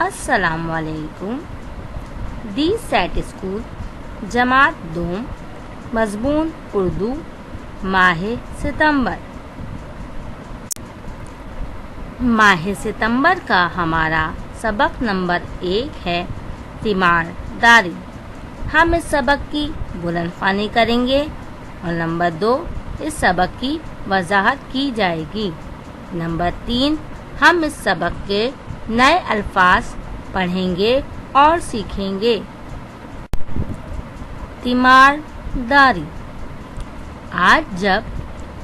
السلام علیکم۔ دی set school جماعت دوم، مضمون اردو، ماہ ستمبر۔ ماہ ستمبر کا ہمارا سبق نمبر 1 ہے تیمارداری۔ ہم اس سبق کی بلند خوانی کریں گے اور نمبر 2 اس سبق کی وضاحت کی جائے گی۔ نمبر 3 ہم اس سبق کے نئے الفاظ پڑھیں گے اور سیکھیں گے۔ تیمارداری۔ آج جب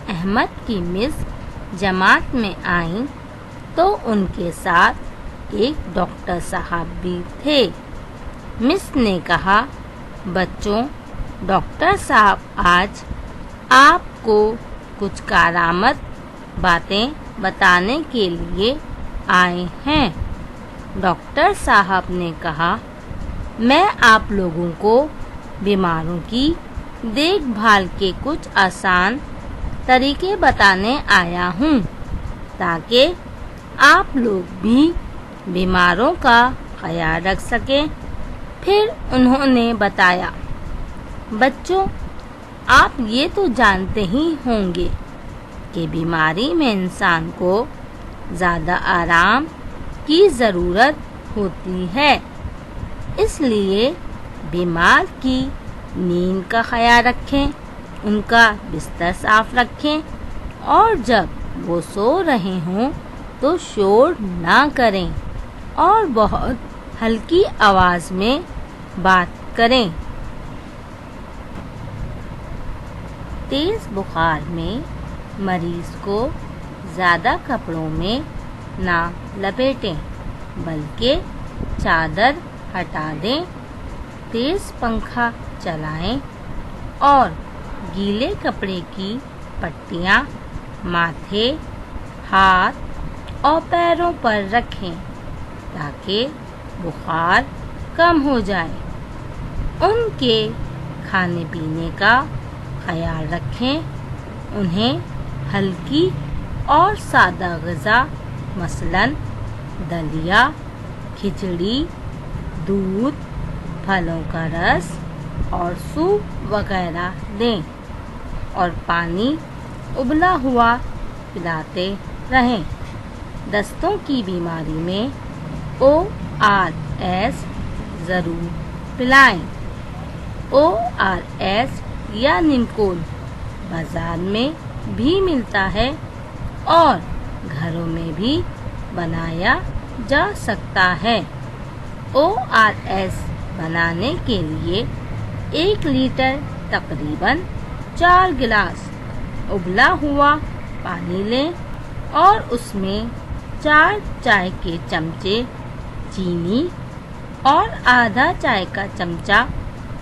احمد کی مس جماعت میں آئیں تو ان کے ساتھ ایک ڈاکٹر صاحب بھی تھے۔ مس نے کہا، بچوں، ڈاکٹر صاحب آج آپ کو کچھ کارآمد باتیں بتانے کے لیے آئے ہیں۔ ڈاکٹر صاحب نے کہا، میں آپ لوگوں کو بیماروں کی دیکھ بھال کے کچھ آسان طریقے بتانے آیا ہوں تاکہ آپ لوگ بھی بیماروں کا خیال رکھ سکیں۔ پھر انہوں نے بتایا، بچوں، آپ یہ تو جانتے ہی ہوں گے کہ بیماری میں انسان کو زیادہ آرام کی ضرورت ہوتی ہے، اس لیے بیمار کی نیند کا خیال رکھیں، ان کا بستر صاف رکھیں اور جب وہ سو رہے ہوں تو شور نہ کریں اور بہت ہلکی آواز میں بات کریں۔ تیز بخار میں مریض کو زیادہ کپڑوں میں نہ لپیٹیں بلکہ چادر ہٹا دیں، تیز پنکھا چلائیں اور گیلے کپڑے کی پٹیاں ماتھے، ہاتھ اور پیروں پر رکھیں تاکہ بخار کم ہو جائے۔ ان کے کھانے پینے کا خیال رکھیں، انہیں ہلکی اور سادہ غذا مثلاً دلیا، کھچڑی، دودھ، پھلوں کا رس اور سوپ وغیرہ دیں اور پانی ابلا ہوا پلاتے رہیں۔ دستوں کی بیماری میں ORS ضرور پلائیں۔ ORS یا نیمکول بازار میں بھی ملتا ہے اور گھروں میں بھی بنایا جا سکتا ہے۔ ORS بنانے کے لیے 1 لیٹر تقریباً 4 گلاس ابلا ہوا پانی لیں اور اس میں 4 چائے کے چمچے چینی اور آدھا چائے کا چمچہ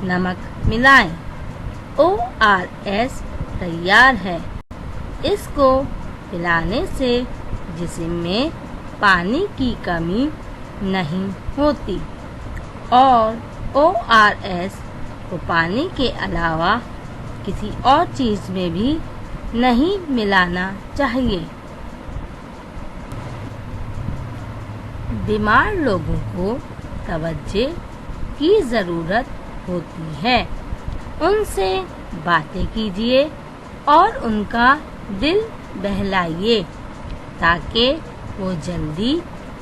نمک ملائیں۔ ORS تیار ہے۔ اس کو پلانے سے جسم میں پانی کی کمی نہیں ہوتی اور ORS کو پانی کے علاوہ کسی اور چیز میں بھی نہیں ملانا چاہیے۔ بیمار لوگوں کو توجہ کی ضرورت ہوتی ہے، ان سے باتیں کیجیے اور ان کا دل بہلائیے تاکہ وہ جلدی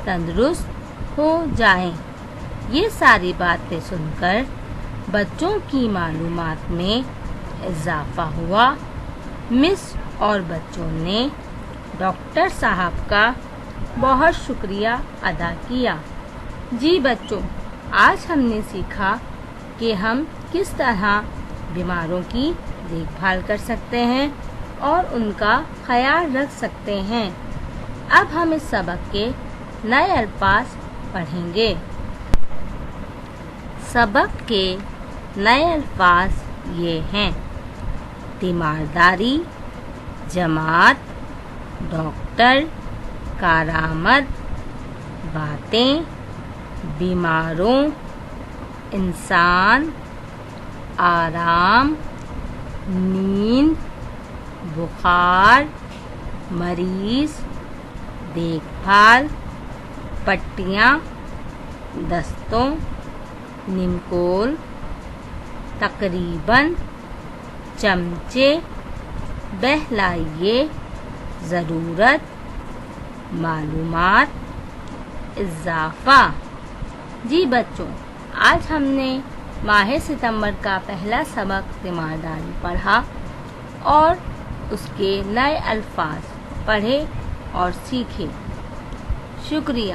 تندرست ہو جائیں۔ یہ ساری باتیں سن کر بچوں کی معلومات میں اضافہ ہوا۔ مس اور بچوں نے ڈاکٹر صاحب کا بہت شکریہ ادا کیا۔ جی بچوں، آج ہم نے سیکھا کہ ہم کس طرح بیماروں کی دیکھ بھال کر سکتے ہیں اور ان کا خیال رکھ سکتے ہیں۔ اب ہم اس سبق کے نئے الفاظ پڑھیں گے۔ سبق کے نئے الفاظ یہ ہیں: تیمارداری، جماعت، ڈاکٹر، کارآمد، باتیں، بیماروں، انسان، آرام، نیند، بخار، مریض، دیکھ بھال، پٹیاں، دستوں، نمکول، تقریباً، چمچے، بہلائیے، ضرورت، معلومات، اضافہ۔ جی بچوں، آج ہم نے ماہ ستمبر کا پہلا سبق تیمارداری پڑھا اور اس کے نئے الفاظ پڑھے اور سیکھے۔ شکریہ۔